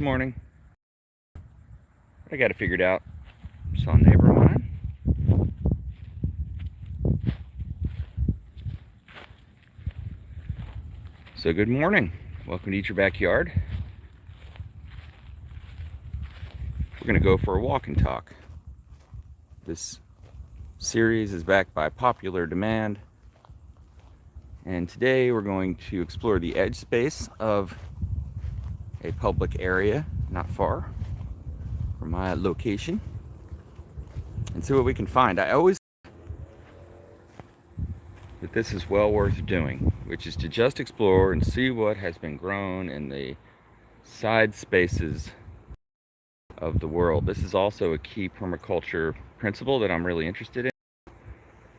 morning. I got it figured out. Saw a neighbor of mine. So good morning. Welcome to Eat Your Backyard. We're going to go for a walk and talk. This series is backed by popular demand. And today we're going to explore the edge space of a public area not far from my location and see what we can find. I always think that this is well worth doing, which is to just explore and see what has been grown in the side spaces of the world. This is also a key permaculture principle that I'm really interested in.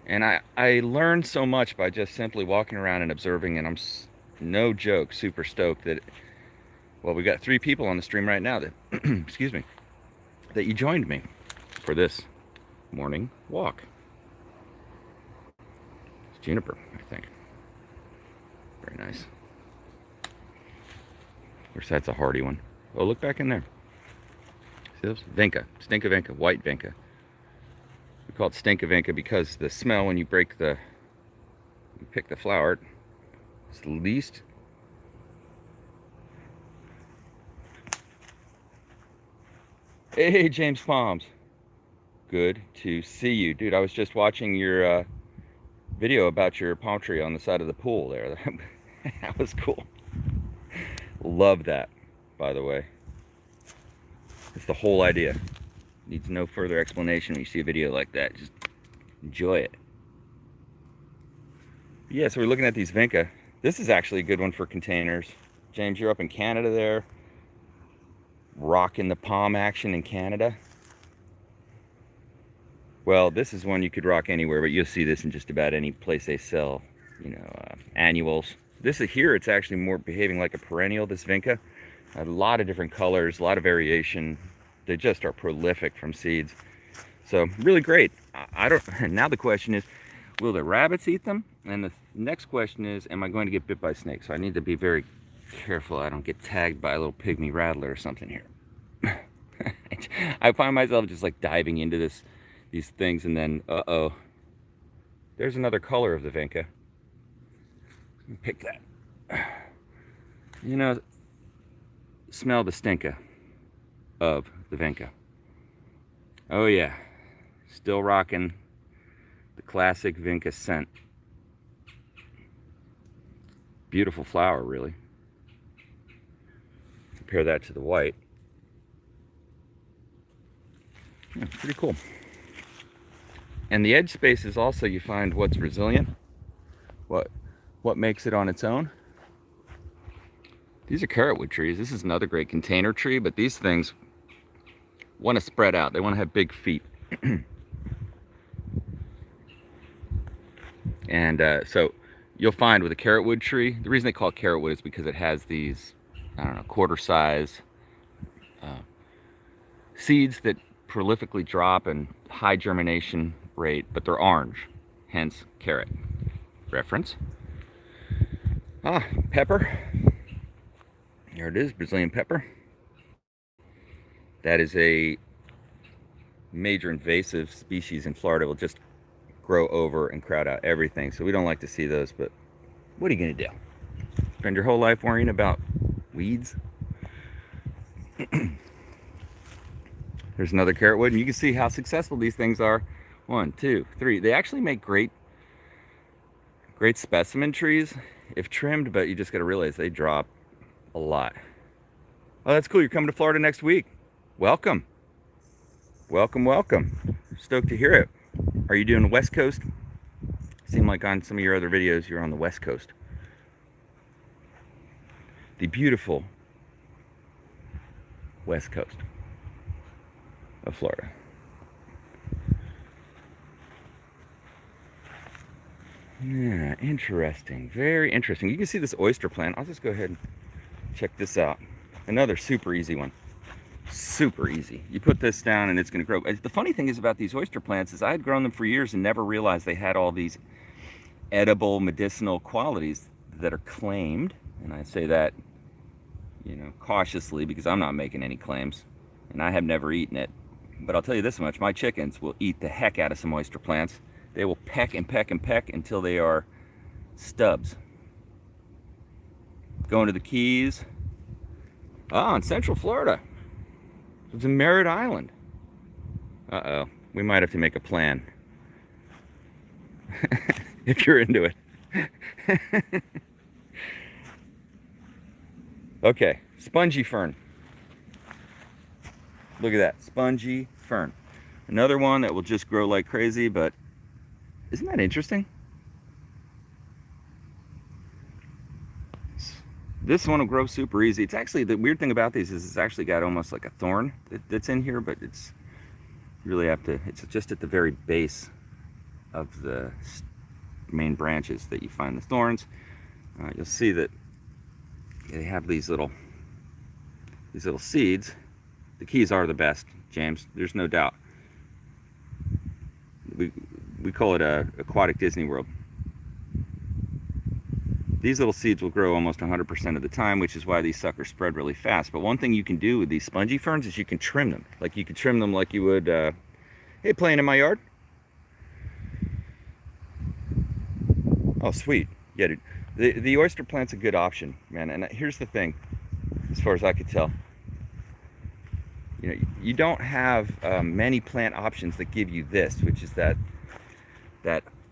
And I learned so much by just simply walking around and observing, and I'm, no joke, super stoked that, well, we got 3 people on the stream right now that, excuse me, that you joined me for this morning walk. It's juniper, I think. Very nice. Of course, that's a hardy one. Oh, look back in there. See those? Vinca, Stinkavinca, white Vinca. We call it Stinkavinca because the smell when you pick the flower, it's the least. Hey, James Palms. Good to see you. Dude, I was just watching your video about your palm tree on the side of the pool there. That was cool. Love that, by the way. It's the whole idea. Needs no further explanation when you see a video like that. Just enjoy it. Yeah, so we're looking at these Vinca. This is actually a good one for containers. James, you're up in Canada there. Rocking the palm action in Canada. Well, this is one you could rock anywhere, but you'll see this in just about any place they sell, annuals. This is here, it's actually more behaving like a perennial, this Vinca. A lot of different colors, a lot of variation. They just are prolific from seeds. So really great. Now the question is, will the rabbits eat them? And the next question is, am I going to get bit by snakes? So I need to be very careful I don't get tagged by a little pygmy rattler or something here. I find myself just like diving into these things, and then there's another color of the Vinca. Pick that. Smell the stinka of the Vinca. Oh yeah, still rocking the classic Vinca scent. Beautiful flower, really. Compare that to the white. Yeah, pretty cool. And the edge space is also, you find what's resilient, what makes it on its own. These are carrotwood trees. This is another great container tree, but these things want to spread out. They want to have big feet. And so you'll find with a carrotwood tree, the reason they call it carrotwood is because it has these, I don't know, quarter size seeds that prolifically drop and high germination rate, but they're orange, hence carrot reference. Pepper. There it is, Brazilian pepper. That is a major invasive species in Florida. It will just grow over and crowd out everything. So we don't like to see those, but what are you gonna do? Spend your whole life worrying about weeds? There's another carrotwood, and you can see how successful these things are. 1, 2, 3. They actually make great specimen trees if trimmed, but you just gotta realize they drop a lot. Oh, that's cool. You're coming to Florida next week. Welcome. Welcome, welcome. Stoked to hear it. Are you doing the West Coast? Seemed like on some of your other videos you're on the West Coast. The beautiful West Coast of Florida. Yeah, interesting. Very interesting. You can see this oyster plant. I'll just go ahead and check this out. Another super easy one. Super easy. You put this down and it's going to grow. The funny thing is about these oyster plants is I had grown them for years and never realized they had all these edible medicinal qualities that are claimed, and I say that you know, cautiously, because I'm not making any claims, and I have never eaten it. But I'll tell you this much, my chickens will eat the heck out of some oyster plants. They will peck and peck and peck until they are stubs. Going to the Keys. Oh, in Central Florida. It's in Merritt Island. Uh-oh, we might have to make a plan. If you're into it. Okay, spongy fern. Look at that, spongy fern. Another one that will just grow like crazy, but isn't that interesting? This one will grow super easy. It's actually, the weird thing about these is it's actually got almost like a thorn that's in here, but it's really have to, it's just at the very base of the main branches that you find the thorns. You'll see that they have these little seeds. The Keys are the best, James. There's no doubt. We call it a aquatic Disney World. These little seeds will grow almost 100% of the time, which is why these suckers spread really fast. But one thing you can do with these spongy ferns is you can trim them. Like you could trim them like you would, hey, playing in my yard? Oh, sweet. Yeah, dude. The oyster plant's a good option, man. And here's the thing, as far as I could tell. You know, you don't have many plant options that give you this, which is that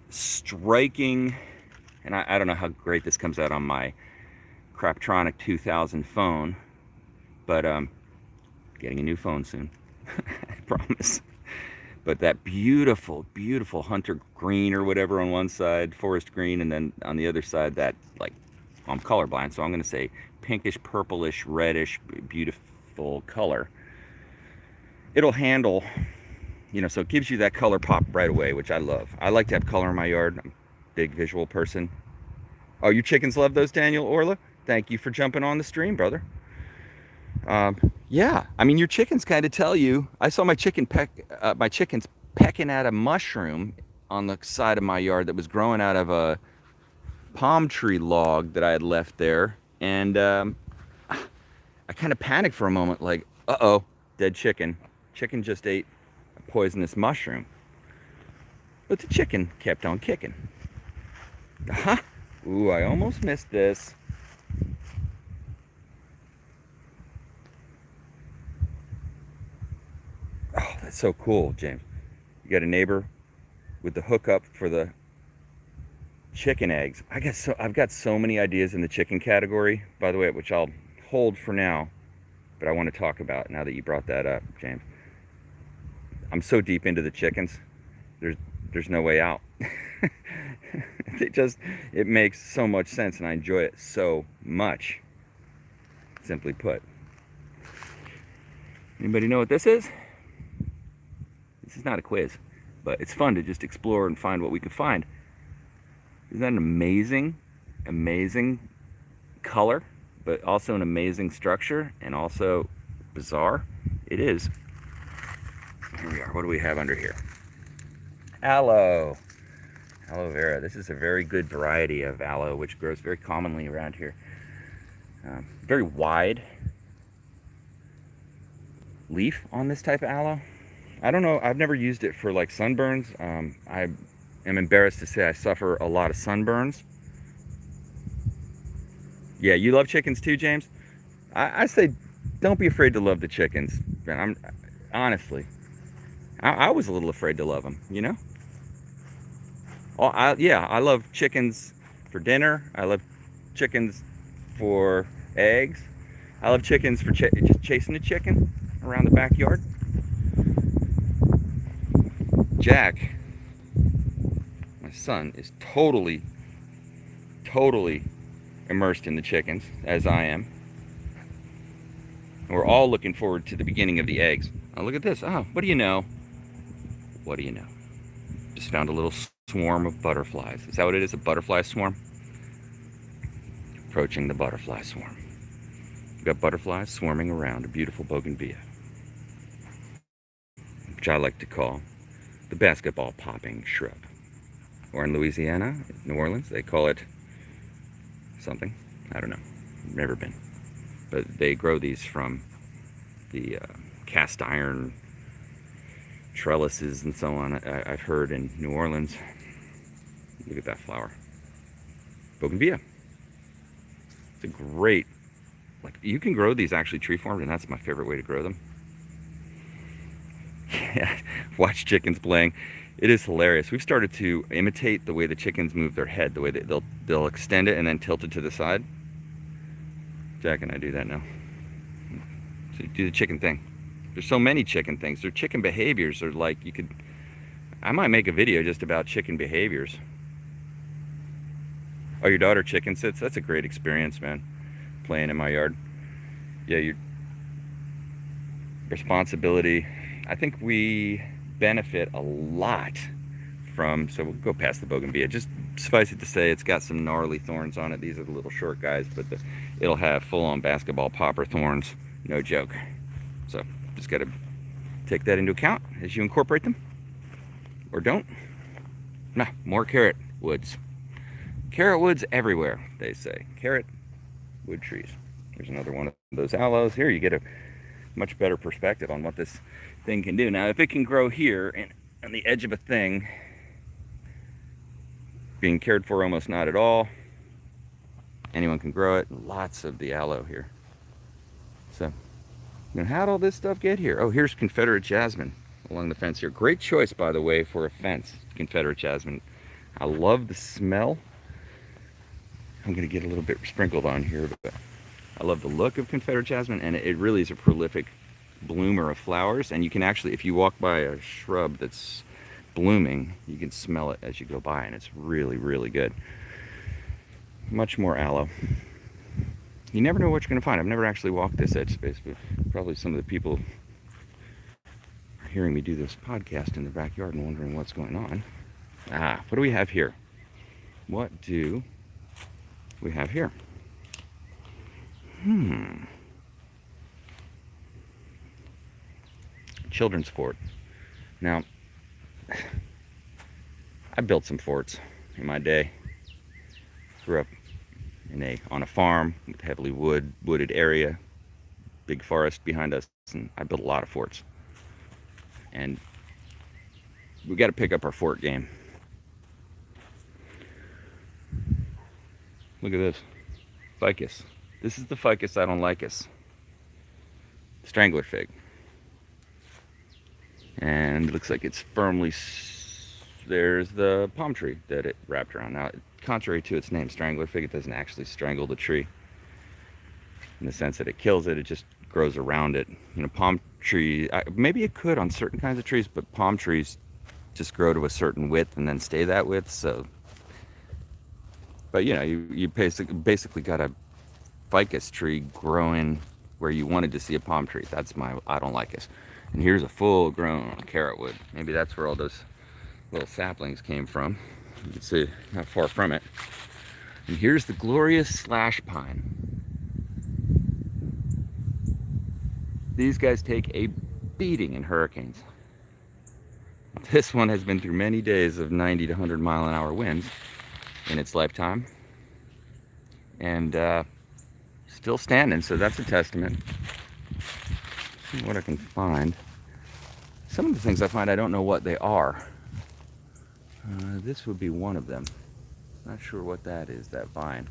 striking, and I don't know how great this comes out on my Craptronic 2000 phone, but getting a new phone soon, I promise. But that beautiful, beautiful hunter green or whatever on one side, forest green, and then on the other side that, like, well, I'm colorblind, so I'm going to say pinkish, purplish, reddish, beautiful color. It'll handle, you know, so it gives you that color pop right away, which I love. I like to have color in my yard. I'm a big visual person. Oh, you chickens love those, Daniel Orla? Thank you for jumping on the stream, brother. Yeah, I mean, your chickens kind of tell you. I saw my chickens pecking at a mushroom on the side of my yard that was growing out of a palm tree log that I had left there, and I kind of panicked for a moment, like, uh-oh, dead chicken. Chicken just ate a poisonous mushroom. But the chicken kept on kicking. Aha! Ooh, I almost missed this. Oh, that's so cool, James. You got a neighbor with the hookup for the chicken eggs. I've got so many ideas in the chicken category, by the way, which I'll hold for now, but I want to talk about now that you brought that up, James. I'm so deep into the chickens. There's no way out. It makes so much sense, and I enjoy it so much. Simply put. Anybody know what this is? This is not a quiz, but it's fun to just explore and find what we can find. Isn't that an amazing, amazing color, but also an amazing structure, and also bizarre? It is. Here we are. What do we have under here? Aloe. Aloe vera. This is a very good variety of aloe, which grows very commonly around here. Very wide leaf on this type of aloe. I don't know. I've never used it for like sunburns. I am embarrassed to say I suffer a lot of sunburns. Yeah, you love chickens too, James? I say don't be afraid to love the chickens. I'm honestly, I was a little afraid to love them, you know? Yeah, I love chickens for dinner. I love chickens for eggs. I love chickens for just chasing a chicken around the backyard. Jack, my son, is totally immersed in the chickens, as I am. And we're all looking forward to the beginning of the eggs. Oh, look at this. Oh, what do you know? What do you know? Just found a little swarm of butterflies. Is that what it is? A butterfly swarm? Approaching the butterfly swarm. We've got butterflies swarming around a beautiful bougainvillea, which I like to call the basketball popping shrub. Or in Louisiana, New Orleans, they call it something. I don't know. Never been. but they grow these from the cast iron trellises and so on. I've heard in New Orleans. Look at that flower. Bougainvillea. It's a great, like, you can grow these actually tree formed, and that's my favorite way to grow them. Yeah, watch chickens playing. It is hilarious. We've started to imitate the way the chickens move their head, the way that they'll extend it and then tilt it to the side. Jack and I do that now. So do the chicken thing. There's so many chicken things. Their chicken behaviors are like, I might make a video just about chicken behaviors. Oh, your daughter chicken sits? That's a great experience, man. Playing in my yard. Yeah, your responsibility. I think we benefit a lot from, so we'll go past the bougainvillea. Just suffice it to say, it's got some gnarly thorns on it. These are the little short guys, but it'll have full-on basketball popper thorns. No joke. So just got to take that into account as you incorporate them. Or don't. Nah, more carrot woods. Carrot woods everywhere, they say. Carrot wood trees. There's another one of those aloes. Here you get a much better perspective on what this thing can do. Now, if it can grow here and on the edge of a thing, being cared for almost not at all, anyone can grow it. Lots of the aloe here. So, how'd all this stuff get here? Oh, here's Confederate Jasmine along the fence here. Great choice, by the way, for a fence, Confederate Jasmine. I love the smell. I'm going to get a little bit sprinkled on here, but I love the look of Confederate Jasmine, and it really is a prolific bloomer of flowers. And you can actually, if you walk by a shrub that's blooming, you can smell it as you go by, and it's really, really good. Much more aloe. You never know what you're going to find. I've never actually walked this edge space, but probably some of the people are hearing me do this podcast in the backyard and wondering what's going on. What do we have here? What do we have here? Children's fort. Now, I built some forts in my day. Grew up on a farm with heavily wooded area, big forest behind us, and I built a lot of forts. And we got to pick up our fort game. Look at this. Ficus. This is the ficus I don't like us. Strangler Fig. And it looks like it's firmly, there's the palm tree that it wrapped around. Now, contrary to its name, Strangler Fig, it doesn't actually strangle the tree in the sense that it kills it, it just grows around it. Palm tree, maybe it could on certain kinds of trees, but palm trees just grow to a certain width and then stay that width, so. But you basically got a ficus tree growing where you wanted to see a palm tree. That's my I don't like it. And here's a full grown carrot wood. Maybe that's where all those little saplings came from. You can see not far from it. And here's the glorious slash pine. These guys take a beating in hurricanes. This one has been through many days of 90 to 100 mile an hour winds in its lifetime, and still standing, so that's a testament. See what I can find. Some of the things I find, I don't know what they are. This would be one of them. Not sure what that is, that vine.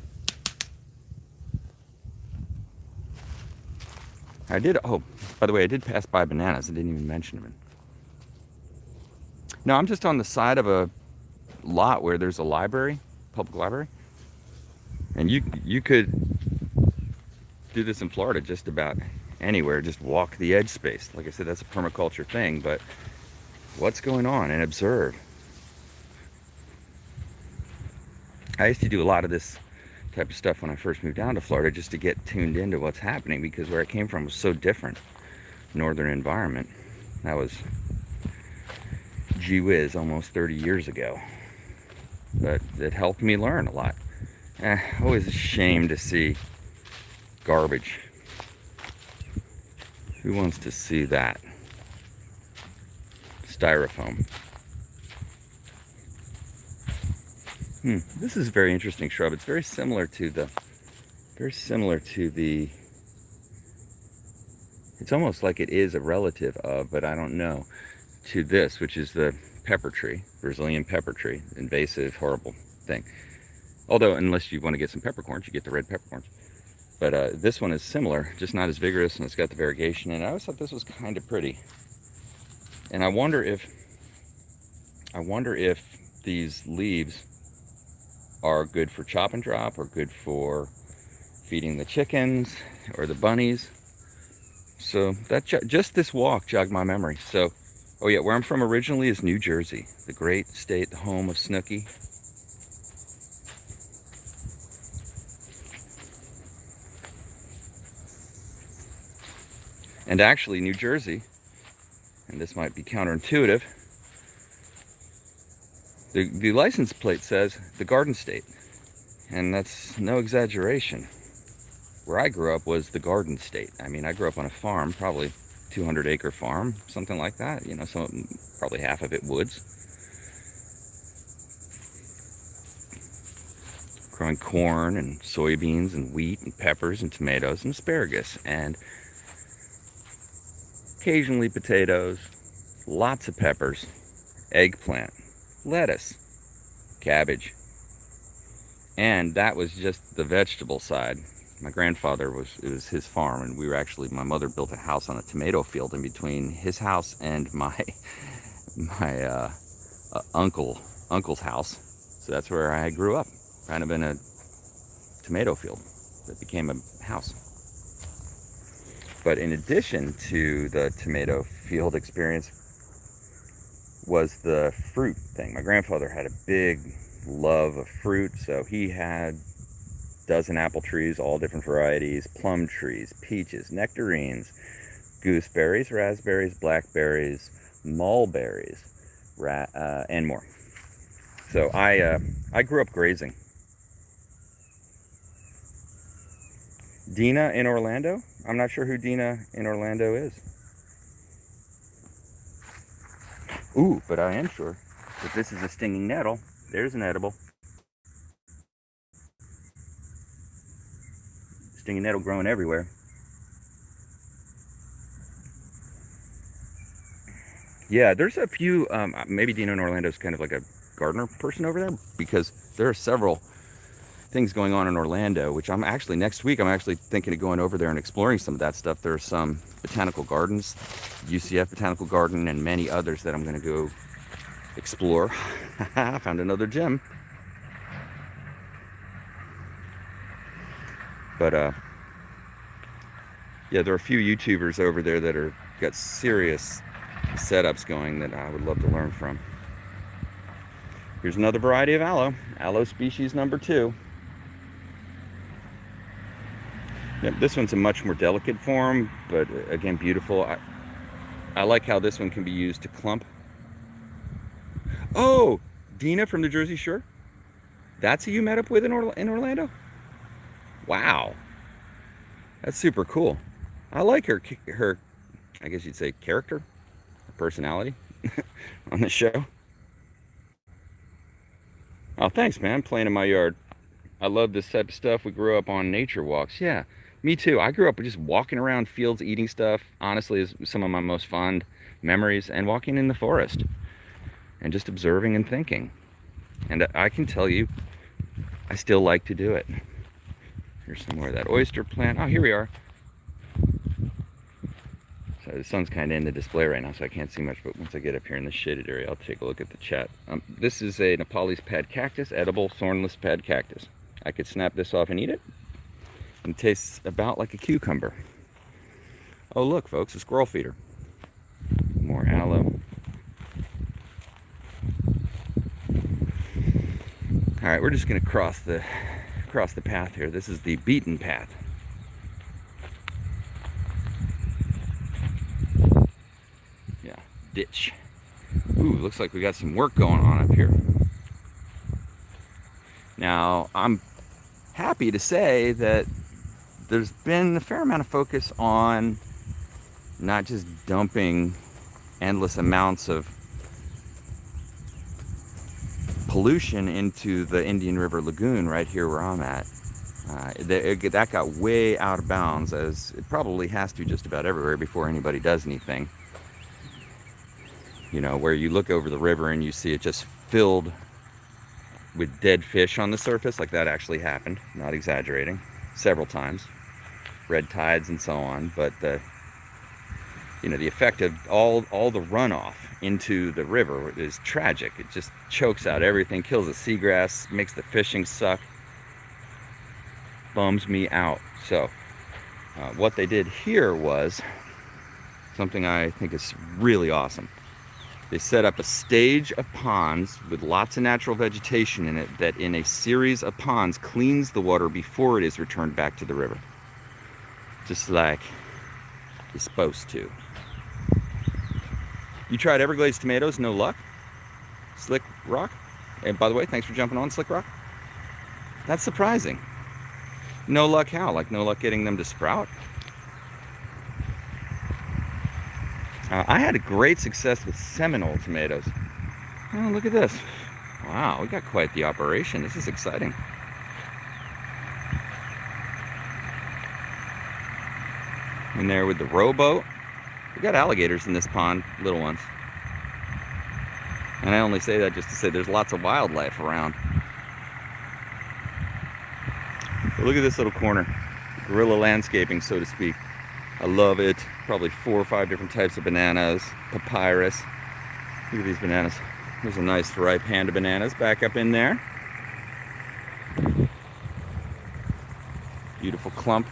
Oh, by the way, I did pass by bananas. I didn't even mention them. No, I'm just on the side of a lot where there's a library, public library. And you could do this in Florida just about anywhere, just walk the edge space. Like I said, that's a permaculture thing, but what's going on, and observe. I used to do a lot of this type of stuff when I first moved down to Florida, just to get tuned into what's happening, because where I came from was so different. Northern environment. That was, gee whiz, almost 30 years ago. But it helped me learn a lot. Always a shame to see garbage. Who wants to see that? Styrofoam. This is a very interesting shrub. It's very similar to the It's almost like it is a relative of, but I don't know, to this, which is the pepper tree, Brazilian pepper tree, invasive, horrible thing. Although, unless you want to get some peppercorns, you get the red peppercorns. But this one is similar, just not as vigorous, and it's got the variegation. And I always thought this was kind of pretty. And I wonder if these leaves are good for chop and drop, or good for feeding the chickens or the bunnies. So that just this walk jogged my memory. So, oh yeah, where I'm from originally is New Jersey, the great state, the home of Snooki. And actually, New Jersey, and this might be counterintuitive, the license plate says the Garden State. And that's no exaggeration. Where I grew up was the Garden State. I mean, I grew up on a farm, probably 200-acre farm, something like that. You know, probably half of it woods. Growing corn and soybeans and wheat and peppers and tomatoes and asparagus and occasionally potatoes, lots of peppers, eggplant, lettuce, cabbage. And that was just the vegetable side. My grandfather it was his farm, and my mother built a house on a tomato field in between his house and my uncle's house. So that's where I grew up, kind of in a tomato field that became a house. But in addition to the tomato field experience was the fruit thing. My grandfather had a big love of fruit, so he had a dozen apple trees, all different varieties, plum trees, peaches, nectarines, gooseberries, raspberries, blackberries, mulberries, and more. So I grew up grazing. Dina in Orlando? I'm not sure who Dina in Orlando is. Ooh, but I am sure that this is a stinging nettle. There's an edible. Stinging nettle growing everywhere. Yeah, there's a few, maybe Dina in Orlando is kind of like a gardener person over there, because there are several things going on in Orlando, which next week I'm actually thinking of going over there and exploring some of that stuff. There are some botanical gardens, UCF Botanical Garden, and many others that I'm going to go explore. I found another gem. But yeah, there are a few YouTubers over there that got serious setups going that I would love to learn from. Here's another variety of aloe. Aloe species number 2. Yep, this one's a much more delicate form, but again, beautiful. I like how this one can be used to clump. Oh, Dina from the Jersey Shore? That's who you met up with in Orlando? Wow. That's super cool. I like her, I guess you'd say, character, her personality on the show. Oh, thanks, man. Playing in my yard. I love this type of stuff. We grew up on nature walks. Yeah, me too. I grew up just walking around fields, eating stuff. Honestly, is some of my most fond memories, and walking in the forest and just observing and thinking. And I can tell you, I still like to do it. Here's some more of that oyster plant. Oh, here we are. So the sun's kind of in the display right now, so I can't see much, but once I get up here in the shaded area, I'll take a look at the chat. This is a Nepali's pad cactus, edible thornless pad cactus. I could snap this off and eat it. And it tastes about like a cucumber. Oh, look, folks, a squirrel feeder. More aloe. All right, we're just going to cross the path here. This is the beaten path. Yeah, ditch. Ooh, looks like we got some work going on up here. Now, I'm happy to say that there's been a fair amount of focus on not just dumping endless amounts of pollution into the Indian River Lagoon right here where I'm at. That got way out of bounds, as it probably has to just about everywhere before anybody does anything. You know, where you look over the river and you see it just filled with dead fish on the surface. Like, that actually happened, not exaggerating, several times. Red tides and so on. But the effect of all the runoff into the river is tragic. It just chokes out everything, kills the seagrass, makes the fishing suck. Bums me out. So what they did here was something I think is really awesome. They set up a stage of ponds with lots of natural vegetation in it that in a series of ponds cleans the water before it is returned back to the river. Just like it's supposed to. You tried Everglades tomatoes, no luck? Slick Rock? And by the way, thanks for jumping on, Slick Rock. That's surprising. No luck how? Like, no luck getting them to sprout? I had a great success with Seminole tomatoes. Oh, look at this. Wow, we got quite the operation. This is exciting. In there with the rowboat. We got alligators in this pond, little ones. And I only say that just to say there's lots of wildlife around. But look at this little corner. Guerrilla landscaping, so to speak. I love it. Probably 4 or 5 different types of bananas. Papyrus. Look at these bananas. There's a nice ripe hand of bananas back up in there. Beautiful clump.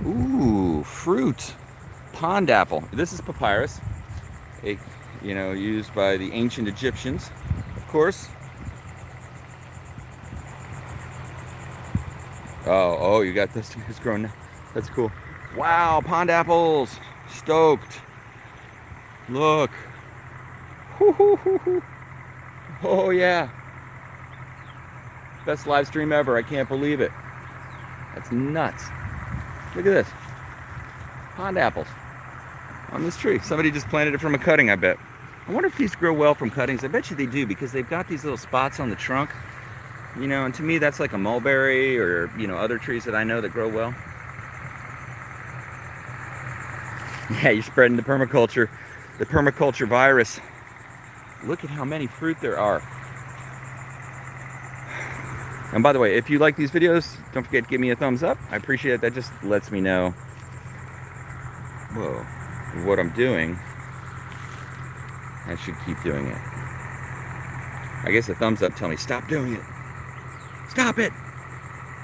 Ooh, fruit. Pond apple. This is papyrus. Used by the ancient Egyptians, of course. Oh, you got this tomatoes growing now. That's cool. Wow, pond apples. Stoked. Look. Oh, yeah. Best live stream ever. I can't believe it. That's nuts. Look at this. Pond apples on this tree. Somebody just planted it from a cutting, I bet. I wonder if these grow well from cuttings. I bet you they do, because they've got these little spots on the trunk. And to me that's like a mulberry or, other trees that I know that grow well. Yeah, you're spreading the permaculture virus. Look at how many fruit there are. And by the way, if you like these videos, don't forget to give me a thumbs up. I appreciate it. That just lets me know, what I'm doing. I should keep doing it. I guess a thumbs up tell me, stop doing it. Stop it!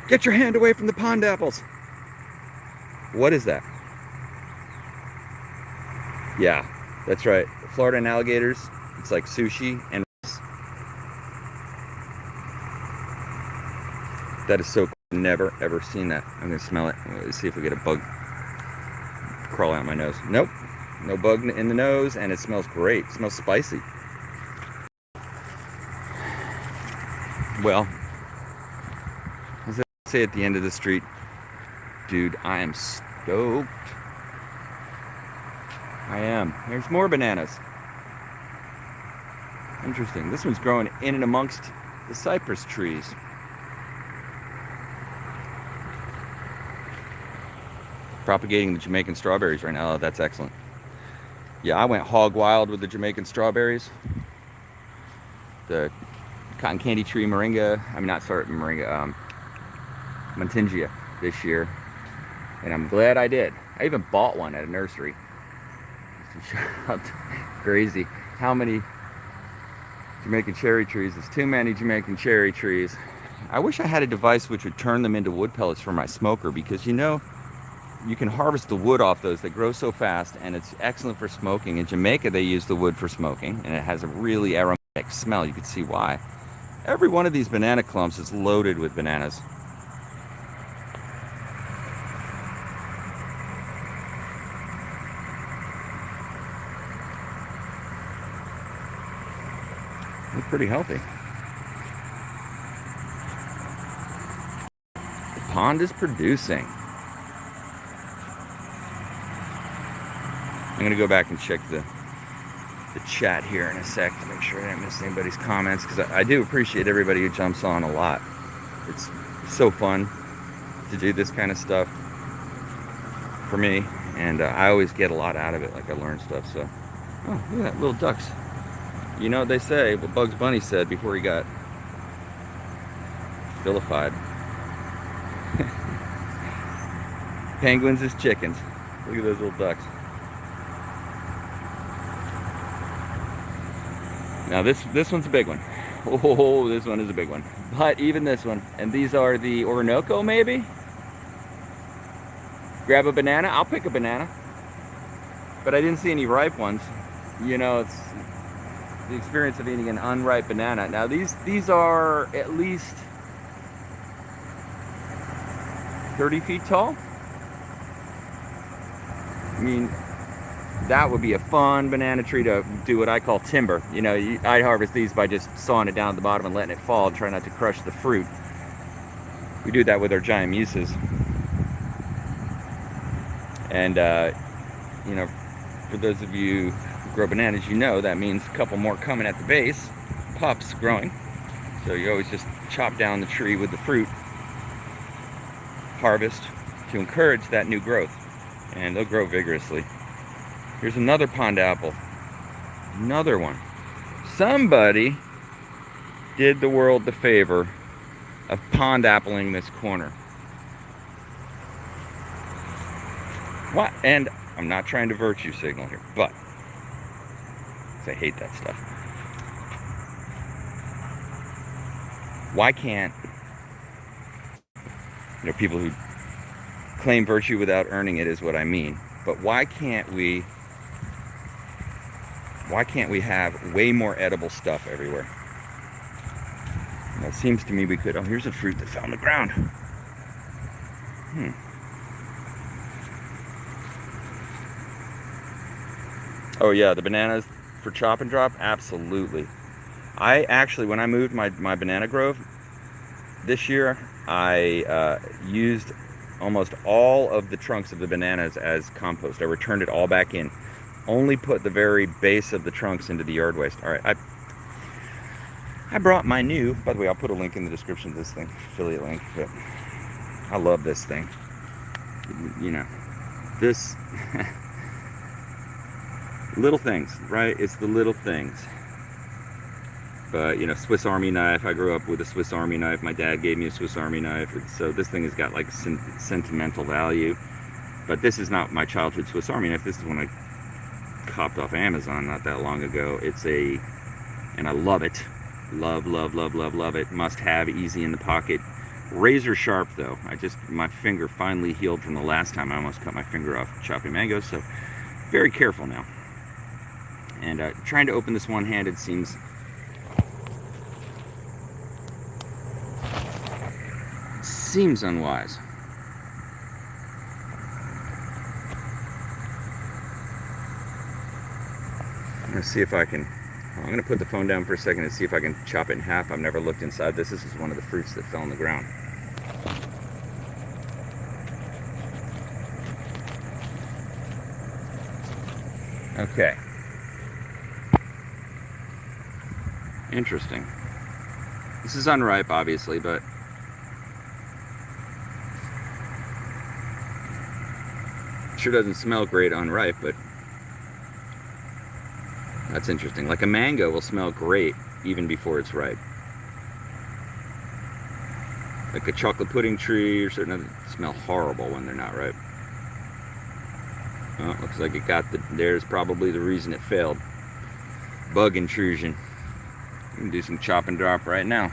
Get your hand away from the pond apples. What is that? Yeah, that's right. Florida and alligators. It's like sushi and rice. That is so cool. Never ever seen that. I'm gonna smell it. Let's see if we get a bug crawl out my nose. Nope. No bug in the nose, and it smells great. It smells spicy. Well, as I say at the end of the street, dude, I am stoked. I am. There's more bananas. Interesting. This one's growing in and amongst the cypress trees. Propagating the Jamaican strawberries right now. Oh, that's excellent. Yeah, I went hog wild with the Jamaican strawberries. The cotton candy tree moringa, Montingia this year. And I'm glad I did. I even bought one at a nursery. Crazy. How many Jamaican cherry trees? There's too many Jamaican cherry trees. I wish I had a device which would turn them into wood pellets for my smoker, because you can harvest the wood off those. They grow so fast, and it's excellent for smoking. In Jamaica, they use the wood for smoking, and it has a really aromatic smell. You can see why. Every one of these banana clumps is loaded with bananas. They're pretty healthy. The pond is producing. I'm going to go back and check the chat here in a sec to make sure I didn't miss anybody's comments, because I do appreciate everybody who jumps on a lot. It's so fun to do this kind of stuff for me, and I always get a lot out of it. Like, I learn stuff. So, oh, look at that, little ducks. You know what they say, what Bugs Bunny said before he got vilified. Penguins is chickens. Look at those little ducks. Now this one's a big one. Oh, this one is a big one. But even this one, and these are the Orinoco, maybe? Grab a banana. I'll pick a banana. But I didn't see any ripe ones. You know, it's the experience of eating an unripe banana. Now these are at least 30 feet tall. I mean, that would be a fun banana tree to do what I call timber. You know, I harvest these by just sawing it down at the bottom and letting it fall and try not to crush the fruit. We do that with our giant muses. And, you know, for those of you who grow bananas, you know that means a couple more coming at the base, pups growing. So you always just chop down the tree with the fruit, harvest to encourage that new growth. And they'll grow vigorously. Here's another pond apple. Another one. Somebody did the world the favor of pond appling this corner. What? And I'm not trying to virtue signal here, but I hate that stuff. Why can't, you know, people who claim virtue without earning it is what I mean, but why can't we have way more edible stuff everywhere? You know, it seems to me we could. Oh, here's a fruit that fell on the ground. Oh yeah, the bananas for chop and drop, absolutely. I actually, when I moved my banana grove this year, I used almost all of the trunks of the bananas as compost. I returned it all back in. Only put the very base of the trunks into the yard waste. All right, I brought my new, by the way, I'll put a link in the description of this thing, affiliate link, but I love this thing. You know, this, little things, right? It's the little things. But, you know, Swiss Army knife. I grew up with a Swiss Army knife. My dad gave me a Swiss Army knife. So this thing has got like sentimental value. But this is not my childhood Swiss Army knife. This is one I copped off Amazon not that long ago. It's and I love it. Love, love, love, love, love it. Must have, easy in the pocket. Razor sharp though. My finger finally healed from the last time I almost cut my finger off chopping mangoes. So very careful now. And trying to open this one-handed seems unwise. I'm going to see if I can, I'm going to put the phone down for a second and see if I can chop it in half. I've never looked inside this. This is one of the fruits that fell on the ground. Okay. Interesting. This is unripe, obviously, but sure doesn't smell great unripe, but that's interesting. Like a mango will smell great even before it's ripe. Like a chocolate pudding tree or certain others smell horrible when they're not ripe. Well, looks like it got there's probably the reason it failed. Bug intrusion. We can do some chop and drop right now.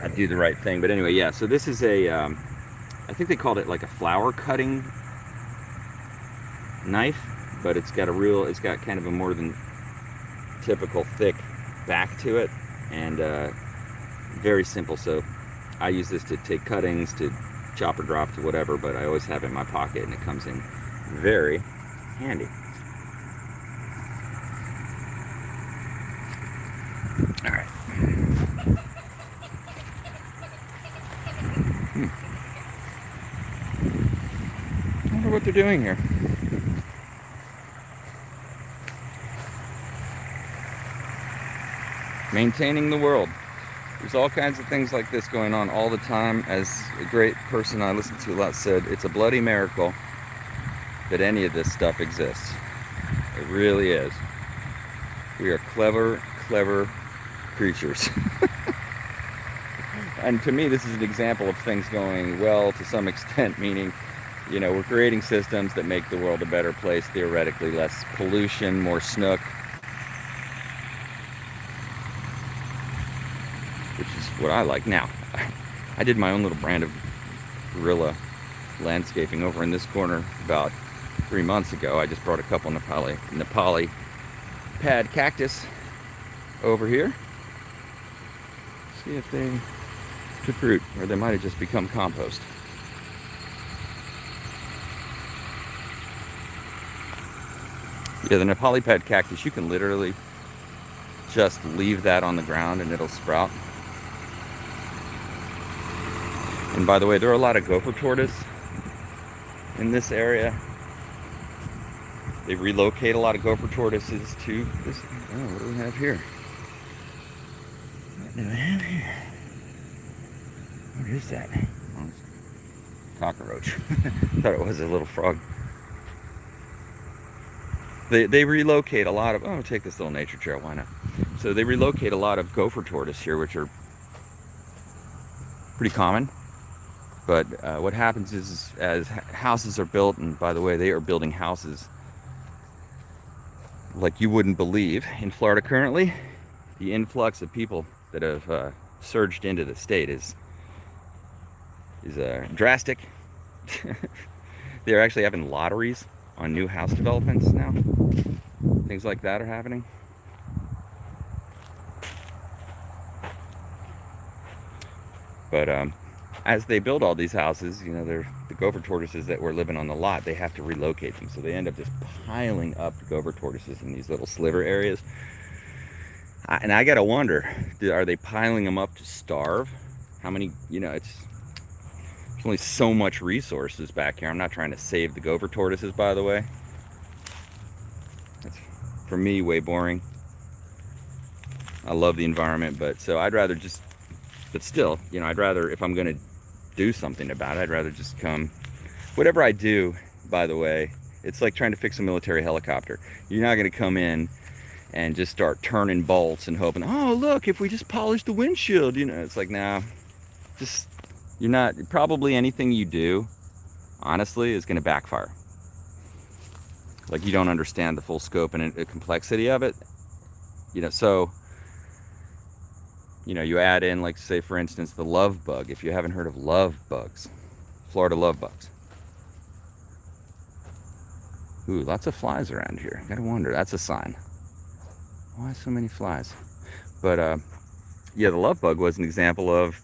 I'd do the right thing, but anyway, yeah. So this is I think they called it like a flower cutting knife, but it's got kind of a more than typical thick back to it, and very simple. So I use this to take cuttings, to chop or drop, to whatever, but I always have it in my pocket, and it comes in very handy. All right. I wonder what they're doing here. Maintaining the world. There's all kinds of things like this going on all the time. As a great person I listened to a lot said, it's a bloody miracle that any of this stuff exists. It really is. We are clever, clever creatures. And to me, this is an example of things going well to some extent, meaning, you know, we're creating systems that make the world a better place, theoretically, less pollution, more snook, which is what I like. Now, I did my own little brand of guerrilla landscaping over in this corner about 3 months ago. I just brought a couple Nepali pad cactus over here. See if they took root, or they might have just become compost. Yeah, the Nepali pad cactus, you can literally just leave that on the ground and it'll sprout. And by the way, there are a lot of gopher tortoise in this area. They relocate a lot of gopher tortoises to this. Oh, what do we have here? What do we have here? What is that? Oh, it's a cockroach. Thought it was a little frog. They relocate a lot of, oh, take this little nature trail, why not? So they relocate a lot of gopher tortoise here, which are pretty common. But what happens is, as houses are built, and by the way, they are building houses like you wouldn't believe in Florida currently. The influx of people that have surged into the state is drastic. They're actually having lotteries on new house developments now. Things like that are happening. But as they build all these houses, you know, the gopher tortoises that were living on the lot, they have to relocate them. So they end up just piling up gopher tortoises in these little sliver areas. And I gotta wonder, are they piling them up to starve? How many, you know, there's only so much resources back here. I'm not trying to save the gopher tortoises, by the way. That's, for me, way boring. I love the environment, but so I'd rather just, but still, you know, I'd rather, if I'm gonna do something about it, I'd rather just come. Whatever I do, by the way, it's like trying to fix a military helicopter. You're not gonna come in and just start turning bolts and hoping, oh, look, if we just polish the windshield, you know, it's like, nah, just, you're not, probably anything you do, honestly, is going to backfire. Like, you don't understand the full scope and the complexity of it, you know. So, you know, you add in, like, say, for instance, the love bug. If you haven't heard of love bugs, Florida love bugs. Ooh, lots of flies around here. Gotta wonder, that's a sign. Why so many flies? But yeah, the love bug was an example of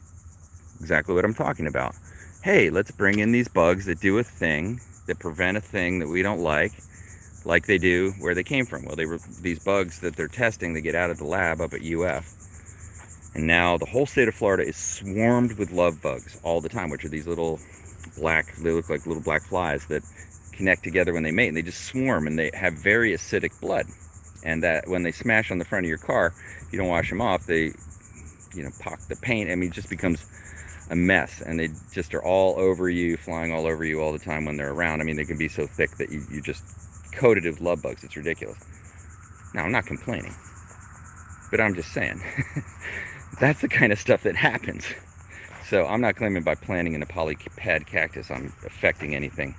exactly what I'm talking about. Hey, let's bring in these bugs that do a thing, that prevent a thing that we don't like they do where they came from. Well, they were these bugs that they're testing, they get out of the lab up at UF. And now the whole state of Florida is swarmed with love bugs all the time, which are these little black, they look like little black flies that connect together when they mate, and they just swarm, and they have very acidic blood. And that when they smash on the front of your car, you don't wash them off, they, you know, pock the paint. I mean, it just becomes a mess, and they just are all over you, flying all over you all the time when they're around. I mean, they can be so thick that you just coated with love bugs. It's ridiculous. Now, I'm not complaining, but I'm just saying that's the kind of stuff that happens. So I'm not claiming by planting a Nepali pad cactus I'm affecting anything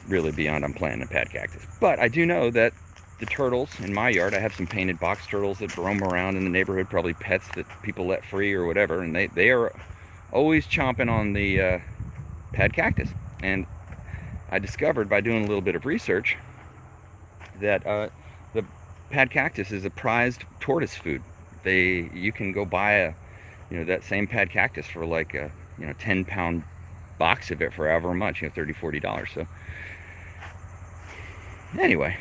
really beyond I'm planting a pad cactus. But I do know that the turtles in my yard, I have some painted box turtles that roam around in the neighborhood, probably pets that people let free or whatever, and they are always chomping on the pad cactus. And I discovered by doing a little bit of research that the pad cactus is a prized tortoise food. You can go buy a, you know, that same pad cactus for like a, you know, 10-pound box of it for however much, you know, $30-40. So anyway,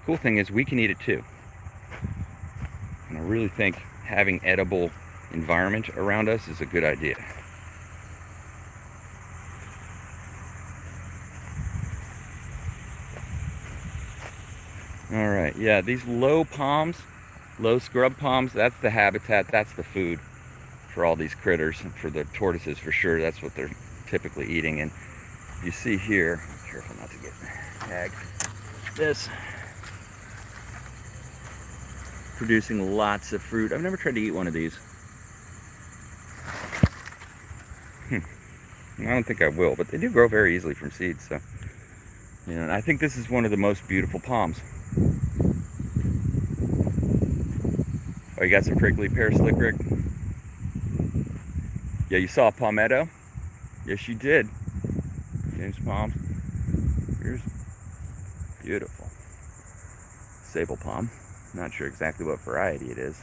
cool thing is we can eat it too. And I really think having edible environment around us is a good idea. All right, yeah, these low palms, Low scrub palms, that's the habitat, that's the food for all these critters, and for the tortoises for sure. That's what they're typically eating. And you see here, careful not to get tagged, this producing lots of fruit. I've never tried to eat one of these. I don't think I will, but they do grow very easily from seeds. So, you know, and I think this is one of the most beautiful palms. Oh, you got some prickly pear, Slick Rick? Yeah, you saw palmetto? Yes, you did. James Palm. Here's beautiful. Sable Palm. Not sure exactly what variety it is.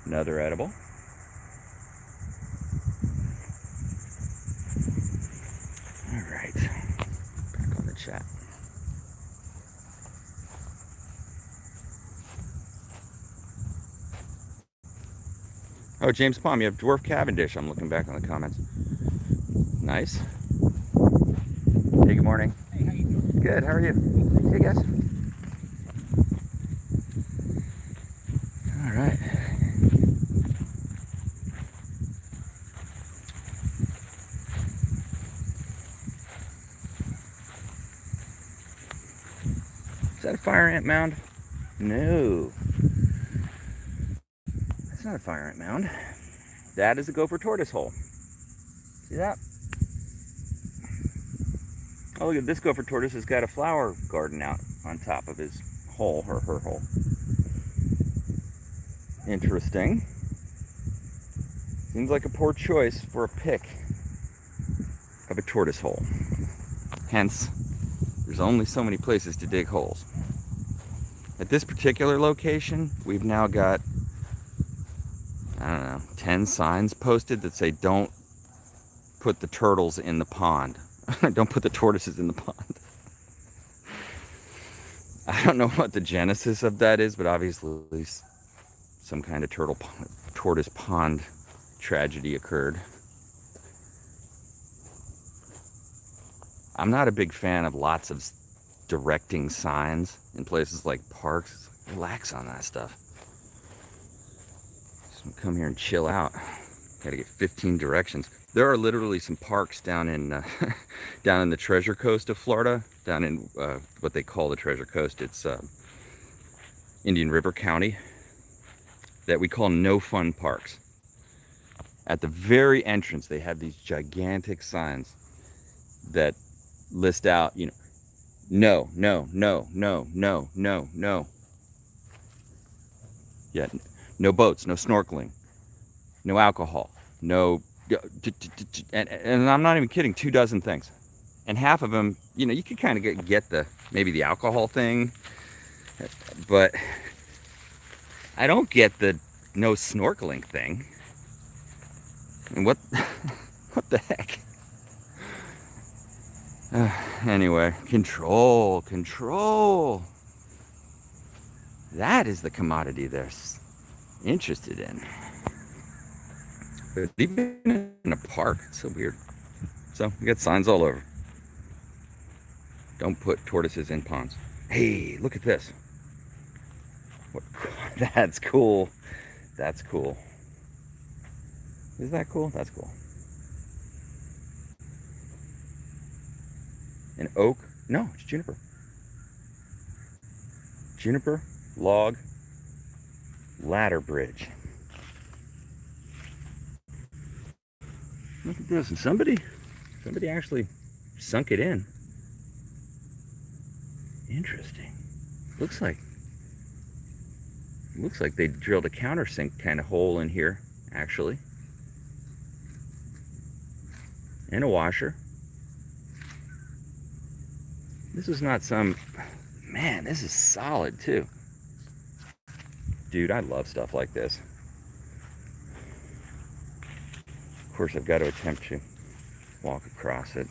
Another edible. All right. Back on the chat. Oh, James Palm, you have dwarf Cavendish. I'm looking back on the comments. Nice. Hey, good morning. Hey, how you doing? Good, how are you? Hey, guys. All right. Is that a fire ant mound? No. That's not a fire ant mound. That is a Gopher Tortoise hole. See that? Oh, look at this Gopher Tortoise has got a flower garden out on top of his hole, or her hole. Interesting. Seems like a poor choice for a pick of a tortoise hole. Hence, there's only so many places to dig holes. At this particular location, we've now got, I don't know, 10 signs posted that say don't put the turtles in the pond. Don't put the tortoises in the pond. I don't know what the genesis of that is, but obviously some kind of tortoise pond tragedy occurred. I'm not a big fan of lots of directing signs in places like parks. Relax on that stuff. Just come here and chill out. Gotta get 15 directions. There are literally some parks down in down in the Treasure Coast of Florida, down in what they call the Treasure Coast. It's Indian River County, that we call no fun parks. At the very entrance, they have these gigantic signs that list out, you know, no, no, no, no, no, no, no. Yeah, no boats, no snorkeling, no alcohol, no, and I'm not even kidding, 24 things. And half of them, you know, you could kind of get the, maybe the alcohol thing, but I don't get the no snorkeling thing. And what, what the heck? Anyway, control. That is the commodity they're interested in. But even in a park, it's so weird. So we got signs all over. Don't put tortoises in ponds. Hey, look at this. What? That's cool. That's cool. Is that cool? That's cool. An oak? No, it's juniper. Juniper log ladder bridge. Look at this. And somebody actually sunk it in. Interesting. Looks like they drilled a countersink kind of hole in here, actually. And a washer. This is not some, man, this is solid too. Dude, I love stuff like this. Of course, I've got to attempt to walk across it.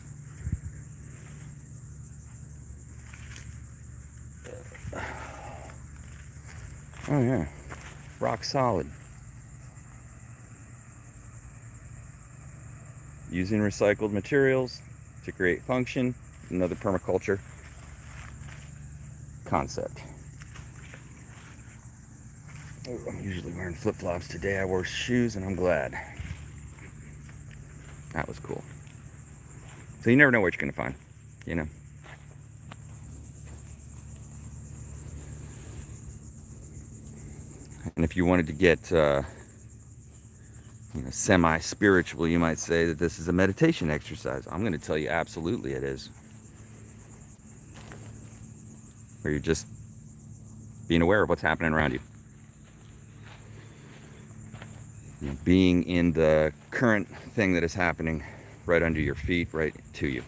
Oh yeah, rock solid. Using recycled materials to create function. Another permaculture. concept. Oh, I'm usually wearing flip-flops. Today I wore shoes, and I'm glad. That was cool. So you never know what you're going to find, you know. And if you wanted to get, semi-spiritual, you might say that this is a meditation exercise. I'm going to tell you absolutely it is. Where you're just being aware of what's happening around you. Being in the current thing that is happening right under your feet, right to you.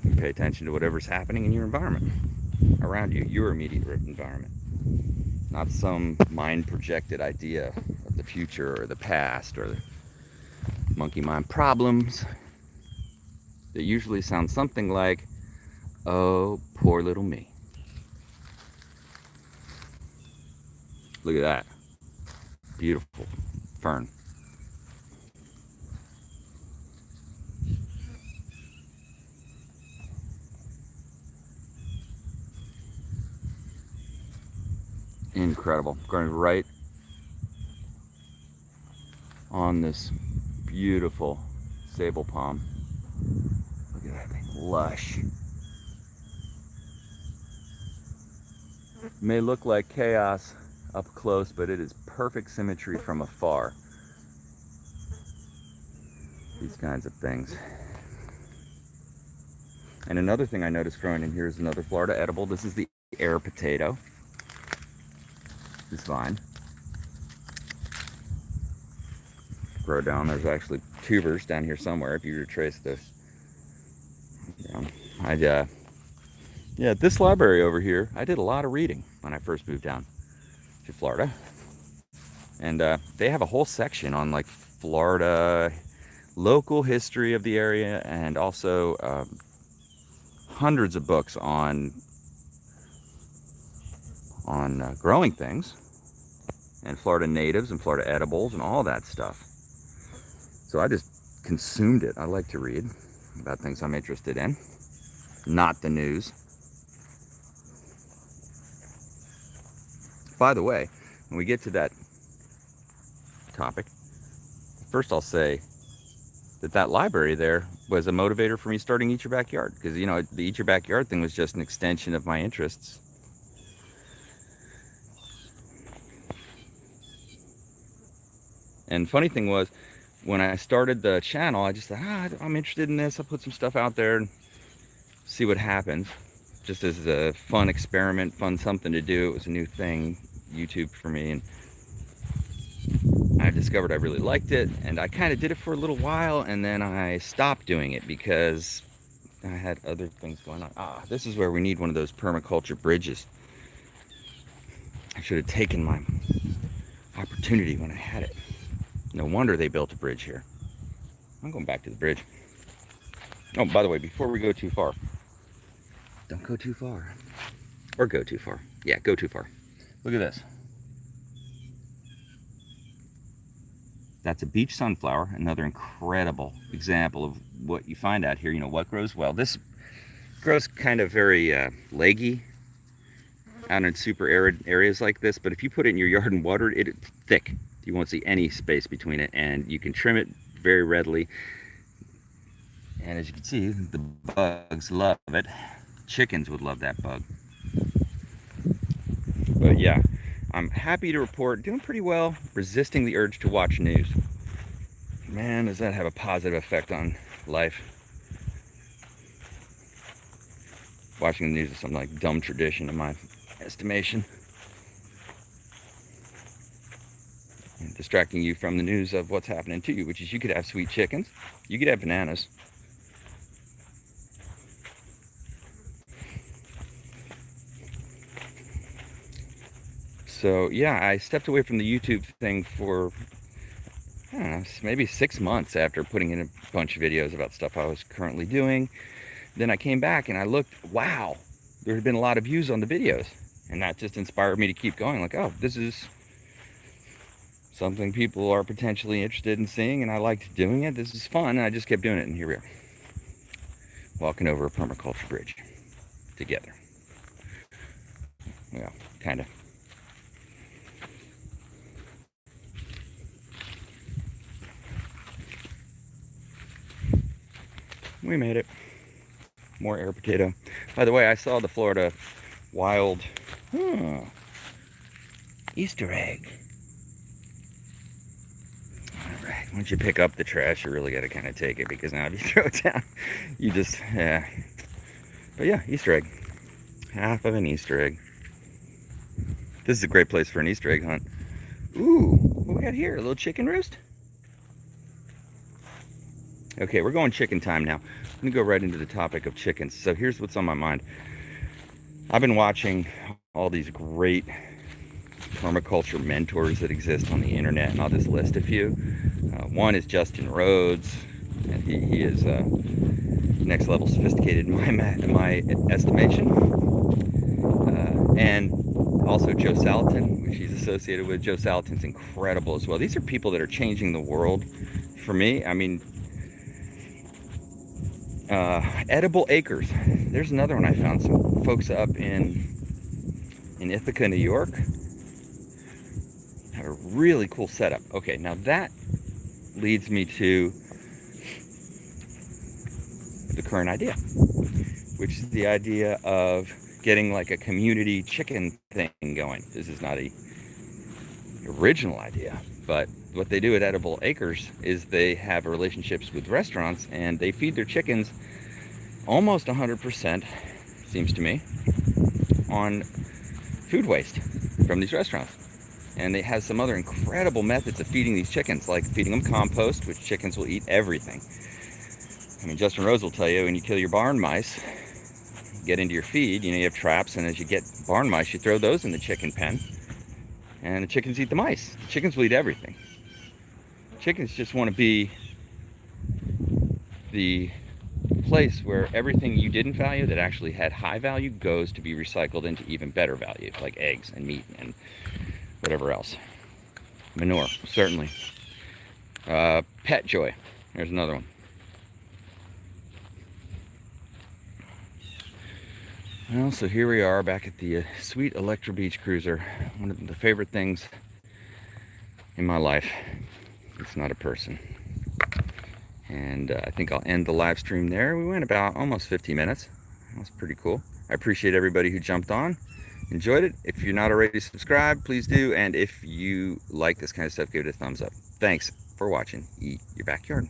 You pay attention to whatever's happening in your environment around you, your immediate environment. Not some mind-projected idea of the future or the past or monkey mind problems that usually sound something like, oh, poor little me. Look at that. Beautiful fern. Incredible. Going right on this beautiful Sable Palm. Look at that thing. Lush. May look like chaos up close, but it is perfect symmetry from afar. These kinds of things. And another thing I noticed growing in here is another Florida edible. This is the air potato. This vine. Grow down. There's actually tubers down here somewhere if you retrace this. Yeah, this library over here, I did a lot of reading when I first moved down to Florida. And they have a whole section on like Florida local history of the area, and also hundreds of books on growing things, and Florida natives and Florida edibles and all that stuff. So I just consumed it. I like to read about things I'm interested in, not the news. By the way, when we get to that topic, first I'll say that library there was a motivator for me starting Eat Your Backyard, because the Eat Your Backyard thing was just an extension of my interests. And funny thing was, when I started the channel, I just thought, I'm interested in this. I'll put some stuff out there and see what happens. Just as a fun experiment, fun something to do. It was a new thing, YouTube for me, and I discovered I really liked it, and I kind of did it for a little while, and then I stopped doing it because I had other things going on. This is where we need one of those permaculture bridges. I should have taken my opportunity when I had it. No wonder they built a bridge here. I'm going back to the bridge. Oh, by the way, before we go too far, don't go too far. Or go too far. Yeah, go too far. Look at this. That's a beach sunflower, another incredible example of what you find out here. What grows well. This grows kind of very leggy out in super arid areas like this, but if you put it in your yard and water it, it's thick. You won't see any space between it, and you can trim it very readily. And as you can see, the bugs love it. Chickens would love that bug. But yeah, I'm happy to report doing pretty well, resisting the urge to watch news. Man, does that have a positive effect on life. Watching the news is something like dumb tradition in my estimation. And distracting you from the news of what's happening to you, which is you could have sweet chickens, you could have bananas. So yeah, I stepped away from the YouTube thing for, I don't know, maybe 6 months after putting in a bunch of videos about stuff I was currently doing. Then I came back and I looked, wow, there had been a lot of views on the videos. And that just inspired me to keep going, like, oh, this is something people are potentially interested in seeing, and I liked doing it. This is fun, and I just kept doing it, and here we are. walking over a permaculture bridge together. Well, kind of. We made it. More air potato. By the way, I saw the Florida wild Easter egg. Alright, once you pick up the trash, you really got to kind of take it, because now if you throw it down, you just, yeah. But yeah, Easter egg. Half of an Easter egg. This is a great place for an Easter egg hunt. Ooh, what we got here? A little chicken roost? Okay, we're going chicken time now. I'm going to go right into the topic of chickens. So here's what's on my mind. I've been watching all these great permaculture mentors that exist on the internet, and I'll just list a few. One is Justin Rhodes, and he is next level sophisticated in my estimation. And also Joe Salatin, which he's associated with. Joe Salatin's incredible as well. These are people that are changing the world for me. I mean, Edible Acres. There's another one I found. Some folks up in Ithaca, New York, have a really cool setup. Okay, now that leads me to the current idea, which is the idea of getting like a community chicken thing going. This is not a original idea, but what they do at Edible Acres is they have relationships with restaurants, and they feed their chickens almost 100%, seems to me, on food waste from these restaurants. And they have some other incredible methods of feeding these chickens, like feeding them compost, which chickens will eat everything. I mean, Justin Rose will tell you, when you kill your barn mice, get into your feed, you know, you have traps, and as you get barn mice, you throw those in the chicken pen, and the chickens eat the mice. The chickens will eat everything. Chickens just want to be the place where everything you didn't value that actually had high value goes to be recycled into even better value, like eggs and meat and whatever else. Manure, certainly. Pet joy. There's another one. Well, so here we are back at the sweet Electra Beach Cruiser. One of the favorite things in my life. It's not a person. And I think I'll end the live stream there. We went about almost 50 minutes. That's pretty cool. I appreciate everybody who jumped on. Enjoyed it. If you're not already subscribed, please do. And if you like this kind of stuff, give it a thumbs up. Thanks for watching Eat Your Backyard.